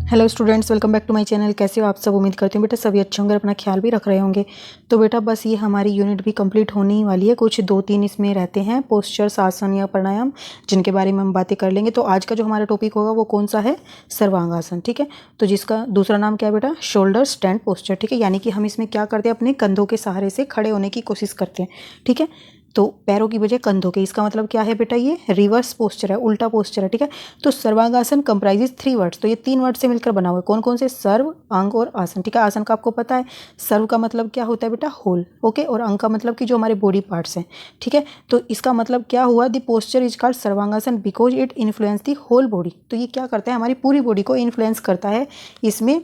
Hello students, welcome back to my channel. कैसे हो आप सब? उम्मीद करती हूँ बेटा सभी अच्छे होंगे, अपना ख्याल भी रख रहे होंगे। तो बेटा बस ये हमारी यूनिट भी कंप्लीट होने ही वाली है। कुछ 2-3 इसमें रहते हैं पोस्चर्स, आसन या प्राणायाम, जिनके बारे में हम बातें कर लेंगे। तो आज का जो हमारा टॉपिक होगा वो कौन सा है? सर्वांगासन। ठीक है, तो जिसका दूसरा नाम क्या है बेटा? Shoulder stand posture. ठीक है, यानी कि हम इसमें क्या करते हैं, अपने कंधों के सहारे से खड़े होने की कोशिश करते हैं। ठीक है, तो पैरों की बजाय कंधों के, इसका मतलब क्या है बेटा? ये रिवर्स पोस्चर है, उल्टा पोस्चर है। ठीक है, तो सर्वांगासन कंप्राइजेज 3 वर्ड्स। तो ये 3 वर्ड से मिलकर बना हुआ है। कौन कौन से? सर्व, अंग और आसन। ठीक है, आसन का आपको पता है, सर्व का मतलब क्या होता है बेटा? होल। ओके, और अंग का मतलब कि जो हमारे बॉडी पार्ट्स हैं। ठीक है, तो इसका मतलब क्या हुआ? The posture is called Sarvangasana because it influence the whole body. तो ये क्या करता है? हमारी पूरी बॉडी को इन्फ्लुएंस करता है। इसमें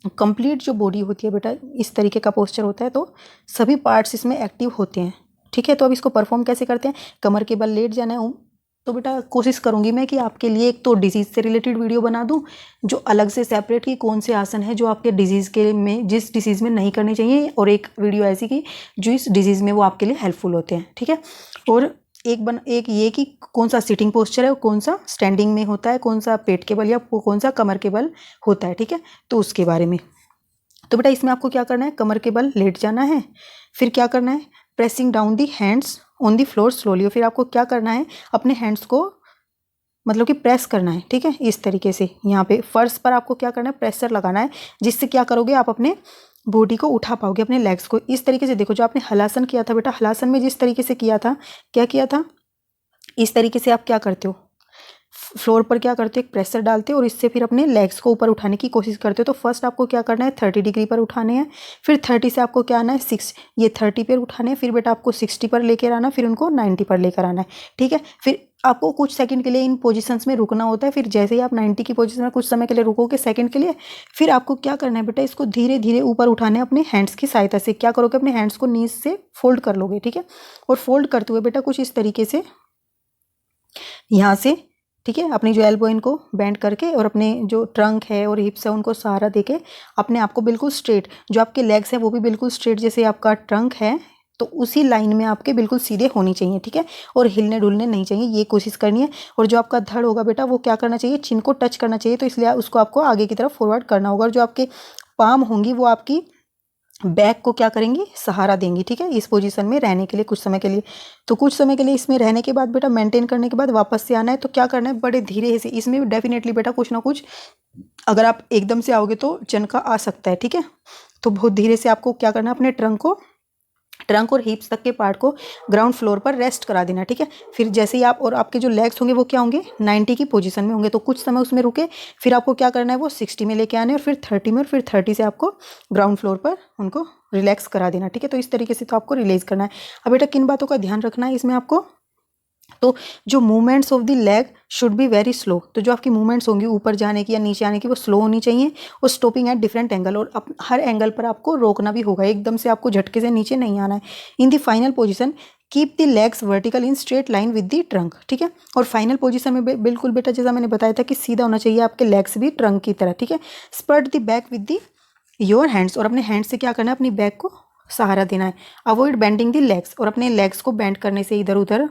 कंप्लीट जो बॉडी होती है बेटा, इस तरीके का पोस्चर होता है, तो सभी पार्ट्स इसमें एक्टिव होते हैं। ठीक है, तो अब इसको परफॉर्म कैसे करते हैं? कमर के बल लेट जाना है। तो बेटा कोशिश करूंगी मैं कि आपके लिए एक तो डिजीज़ से रिलेटेड वीडियो बना दूं, जो अलग से सेपरेट कि कौन से आसन है जो आपके डिजीज़ के में, जिस डिजीज़ में नहीं करनी चाहिए, और एक वीडियो ऐसी कि जो इस डिजीज़ में वो आपके लिए हेल्पफुल होते हैं। ठीक है, और एक ये कि कौन सा सिटिंग पोस्चर है और कौन सा स्टैंडिंग में होता है, कौन सा पेट के बल या कौन सा कमर के बल होता है। ठीक है, तो उसके बारे में। तो बेटा इसमें आपको क्या करना है? कमर के बल लेट जाना है। फिर क्या करना है? Pressing down the hands on the floor slowly. फिर आपको क्या करना है? अपने हैंड्स को मतलब कि प्रेस करना है। ठीक है, इस तरीके से यहाँ पे फर्श पर आपको क्या करना है? प्रेशर लगाना है, जिससे क्या करोगे? आप अपने बॉडी को उठा पाओगे, अपने लेग्स को। इस तरीके से देखो, जो आपने हलासन किया था बेटा, हलासन में जिस तरीके से किया था, क्या किया था? इस तरीके से आप क्या करते हो? फ्लोर पर क्या करते हो? एक प्रेशर डालते हो और इससे फिर अपने लेग्स को ऊपर उठाने की कोशिश करते हो। तो फर्स्ट आपको क्या करना है? 30 डिग्री पर उठाने हैं। फिर 30 से आपको क्या आना है? 6। ये 30 पर उठाने हैं, फिर बेटा आपको 60 पर लेकर आना, फिर उनको 90 पर लेकर आना है। ठीक है, फिर आपको कुछ सेकंड के लिए इन पोजीशंस में रुकना होता है। फिर जैसे ही आप 90 की पोजीशन में कुछ समय के लिए रुकोगे, सेकंड के लिए, फिर आपको क्या करना है बेटा? इसको धीरे धीरे ऊपर उठाना है अपने हैंड्स की सहायता से। क्या करोगे? अपने हैंड्स को नीज से फोल्ड कर लोगे। ठीक है, और फोल्ड करते हुए बेटा कुछ इस तरीके से यहाँ से, ठीक है, अपनी जो एल्बो इनको बेंड करके और अपने जो ट्रंक है और हिप्स है उनको सहारा देके अपने आप को बिल्कुल स्ट्रेट, जो आपके लेग्स है वो भी बिल्कुल स्ट्रेट, जैसे आपका ट्रंक है तो उसी लाइन में आपके बिल्कुल सीधे होनी चाहिए। ठीक है, और हिलने डुलने नहीं चाहिए, ये कोशिश करनी है। और जो आपका धड़ होगा बेटा वो क्या करना चाहिए? चिन को टच करना चाहिए, तो इसलिए उसको आपको आगे की तरफ फॉरवर्ड करना होगा। और जो आपके पाम होंगी वो आपकी बैक को क्या करेंगी? सहारा देंगी। ठीक है, इस पोजीशन में रहने के लिए कुछ समय के लिए। तो कुछ समय के लिए इसमें रहने के बाद बेटा, मेंटेन करने के बाद वापस से आना है। तो क्या करना है? बड़े धीरे से, इसमें डेफिनेटली बेटा कुछ ना कुछ, अगर आप एकदम से आओगे तो चनका आ सकता है। ठीक है, तो बहुत धीरे से आपको क्या करना है? अपने ट्रंक और हिप्स तक के पार्ट को ग्राउंड फ्लोर पर रेस्ट करा देना। ठीक है, फिर जैसे ही आप और आपके जो लेग्स होंगे वो क्या होंगे? 90 की पोजीशन में होंगे। तो कुछ समय उसमें रुके, फिर आपको क्या करना है? वो 60 में लेके आने, और फिर 30 में, और फिर 30 से आपको ग्राउंड फ्लोर पर उनको रिलैक्स करा देना। ठीक है, तो इस तरीके से तो आपको रिलीज करना है। अब बेटा किन बातों का ध्यान रखना है इसमें आपको? तो जो movements of the leg should be very slow. तो जो आपकी मूवमेंट्स होंगी ऊपर जाने की या नीचे आने की, वो स्लो होनी चाहिए, और स्टॉपिंग एट डिफरेंट एंगल, और हर एंगल पर आपको रोकना भी होगा, एकदम से आपको झटके से नीचे नहीं आना है। In the final position keep the legs vertical in straight line with the trunk. ठीक है, और फाइनल पोजीशन में बिल्कुल बेटा जैसा मैंने बताया था कि सीधा होना चाहिए आपके लेग्स भी ट्रंक की तरह। ठीक है, spread the back with the your hands, और अपने हैंड्स से क्या करना है? अपनी बैक को सहारा देना है। अवॉइड बेंडिंग द लेग्स, और अपने लेग्स को बेंड करने से इधर उधर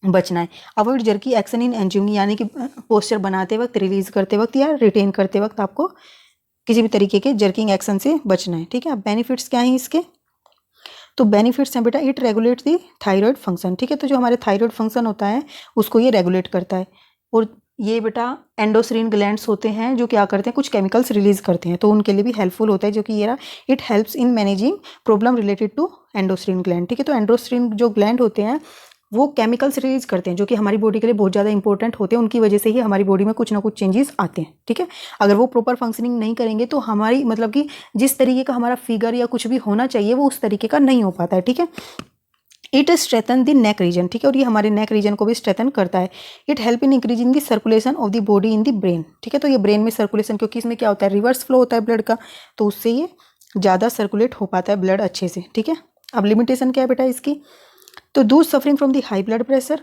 बचना है। अवॉइड जर्की एक्शन इन एंजिंग, यानी कि पोस्चर बनाते वक्त, रिलीज करते वक्त या रिटेन करते वक्त आपको किसी भी तरीके के जर्किंग एक्शन से बचना है। ठीक है, बेनिफिट्स क्या हैं इसके? तो बेनिफिट्स हैं बेटा, it regulate the thyroid function. ठीक है, तो जो हमारे थायराइड फंक्शन होता है उसको ये रेगुलेट करता है। और ये बेटा एंडोस्क्रीन ग्लैंड्स होते हैं जो क्या करते हैं? कुछ केमिकल्स रिलीज करते हैं, तो उनके लिए भी हेल्पफुल होता है, जो कि ये रहा, it helps in managing problem related to endocrine gland. ठीक है, तो एंडोस्क्रीन जो ग्लैंड होते हैं वो केमिकल्स रिलीज करते हैं जो कि हमारी बॉडी के लिए बहुत ज़्यादा इंपॉर्टेंट होते हैं। उनकी वजह से ही हमारी बॉडी में कुछ ना कुछ चेंजेस आते हैं। ठीक है, अगर वो प्रॉपर फंक्शनिंग नहीं करेंगे तो हमारी मतलब कि जिस तरीके का हमारा फिगर या कुछ भी होना चाहिए वो उस तरीके का नहीं हो पाता है। ठीक है, it strengthen the neck region. ठीक है, और ये हमारे नेक रीजन को भी स्ट्रेथन करता है। It help in increasing the circulation of the body in the brain. ठीक है, तो ये ब्रेन में सर्कुलेशन, क्योंकि इसमें क्या होता है? रिवर्स फ्लो होता है ब्लड का, तो उससे ये ज़्यादा सर्कुलेट हो पाता है ब्लड अच्छे से। ठीक है, अब लिमिटेशन क्या है बेटा इसकी? तो दूर suffering from the high blood pressure,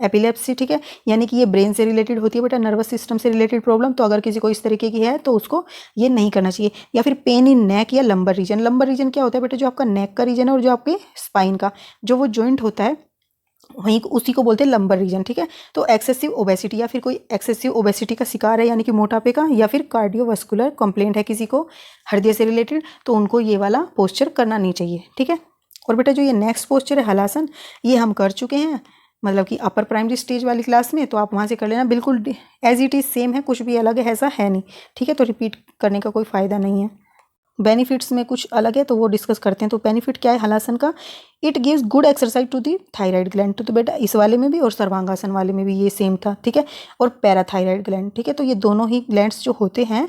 epilepsy, ठीक है, यानी कि ये ब्रेन से रिलेटेड होती है बेटा, नर्वस सिस्टम से रिलेटेड प्रॉब्लम, तो अगर किसी को इस तरीके की है तो उसको ये नहीं करना चाहिए। या फिर पेन इन नेक या लंबर रीजन। लंबर रीजन क्या होता है बेटा? जो आपका नेक का रीजन है और जो आपके स्पाइन का जो वो जॉइंट होता है वहीं उसी को बोलते हैं लंबर रीजन, ठीक है। तो एक्सेसिव ओबेसिटी या फिर कोई एक्सेसिव ओबेसिटी का शिकार है यानी कि मोटापे का, या फिर कार्डियोवास्कुलर कंप्लेंट है किसी को हृदय से रिलेटेड, तो उनको ये वाला पोस्चर करना नहीं चाहिए, ठीक है। और बेटा जो ये नेक्स्ट पोस्चर है हलासन, ये हम कर चुके हैं मतलब कि अपर प्राइमरी स्टेज वाली क्लास में, तो आप वहाँ से कर लेना, बिल्कुल एज इट इज़ सेम है, कुछ भी अलग है ऐसा है नहीं, ठीक है। तो रिपीट करने का कोई फ़ायदा नहीं है। बेनिफिट्स में कुछ अलग है तो वो डिस्कस करते हैं। तो बेनिफिट क्या है हलासन का, it gives good exercise to the thyroid gland. तो बेटा इस वाले में भी और सर्वांगासन वाले में भी ये सेम था, ठीक है। और पैराथायराइड ग्लैंड, ठीक है। तो ये दोनों ही ग्लैंड्स जो होते हैं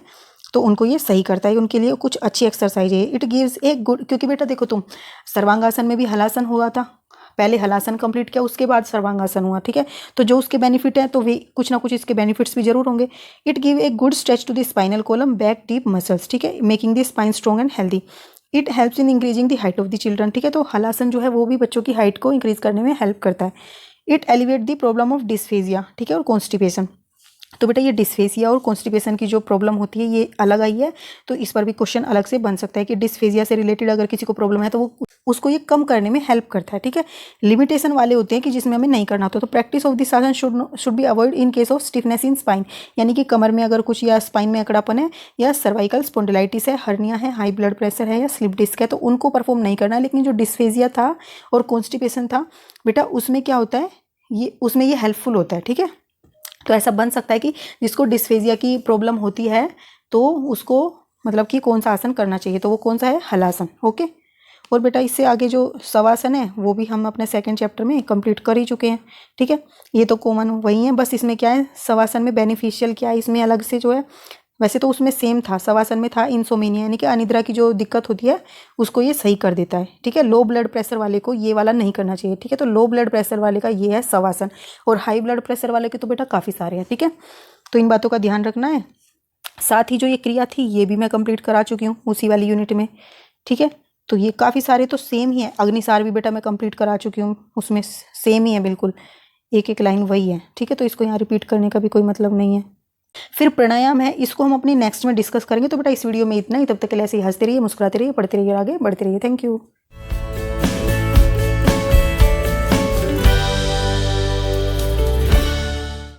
तो उनको ये सही करता है, उनके लिए कुछ अच्छी एक्सरसाइज है। इट गिव्स ए गुड, क्योंकि बेटा देखो तुम सर्वांगासन में भी हलासन हुआ था, पहले हलासन कंप्लीट किया उसके बाद सर्वांगासन हुआ, ठीक है। तो जो उसके बेनिफिट है तो वे कुछ ना कुछ इसके बेनिफिट्स भी जरूर होंगे। It give a good stretch to the spinal column, back deep muscles, ठीक है, making the spine strong and healthy. It helps in increasing the height of the children, ठीक है। तो हलासन जो है वो भी बच्चों की हाइट को इंक्रीज करने में हेल्प करता है। It elevate the problem of dysphagia, ठीक है, और कॉन्स्टिपेशन। तो बेटा ये डिस्फेजिया और कॉन्स्टिपेशन की जो प्रॉब्लम होती है ये अलग आई है, तो इस पर भी क्वेश्चन अलग से बन सकता है कि डिस्फेजिया से रिलेटेड अगर किसी को प्रॉब्लम है तो वो उसको ये कम करने में हेल्प करता है, ठीक है। लिमिटेशन वाले होते हैं कि जिसमें हमें नहीं करना होता, तो प्रैक्टिस ऑफ दिस आसन should be avoid in case of stiffness in spine, यानी कि कमर में अगर कुछ या स्पाइन में अकड़ापन है या सर्वाइकल स्पॉन्डिलाइटिस है, हर्निया है, हाई ब्लड प्रेशर है या स्लिप डिस्क है, तो उनको परफॉर्म नहीं करना है। लेकिन जो डिस्फेजिया था और कॉन्स्टिपेशन था बेटा उसमें क्या होता है, ये उसमें ये हेल्पफुल होता है, ठीक है। तो ऐसा बन सकता है कि जिसको डिस्फेजिया की प्रॉब्लम होती है तो उसको मतलब कि कौन सा आसन करना चाहिए, तो वो कौन सा है, हलासन, ओके। और बेटा इससे आगे जो शवासन है वो भी हम अपने सेकंड चैप्टर में कंप्लीट कर ही चुके हैं, ठीक है। ये तो कॉमन वही है, बस इसमें क्या है शवासन में बेनिफिशियल क्या है, इसमें अलग से जो है, वैसे तो उसमें सेम था, शवासन में था इंसोमेनिया यानी कि अनिद्रा की जो दिक्कत होती है उसको ये सही कर देता है, ठीक है। लो ब्लड प्रेशर वाले को ये वाला नहीं करना चाहिए, ठीक है। तो लो ब्लड प्रेशर वाले का ये है शवासन, और हाई ब्लड प्रेशर वाले के तो बेटा काफ़ी सारे हैं, ठीक है। तो इन बातों का ध्यान रखना है। साथ ही जो ये क्रिया थी ये भी मैं कंप्लीट करा चुकी हूँ उसी वाली यूनिट में, ठीक है। तो ये काफ़ी सारे तो सेम ही है। अग्निसार भी बेटा मैं कंप्लीट करा चुकी हूँ, उसमें सेम ही है बिल्कुल, एक एक लाइन वही है, ठीक है। तो इसको यहाँ रिपीट करने का भी कोई मतलब नहीं है। फिर प्राणायाम है, इसको हम अपनी नेक्स्ट में डिस्कस करेंगे। तो बेटा इस वीडियो में इतना ही, तब तक के लिए ऐसे ही हंसते रहिए, मुस्कुराते रहिए, पढ़ते रहिए, आगे बढ़ते रहिए। Thank you.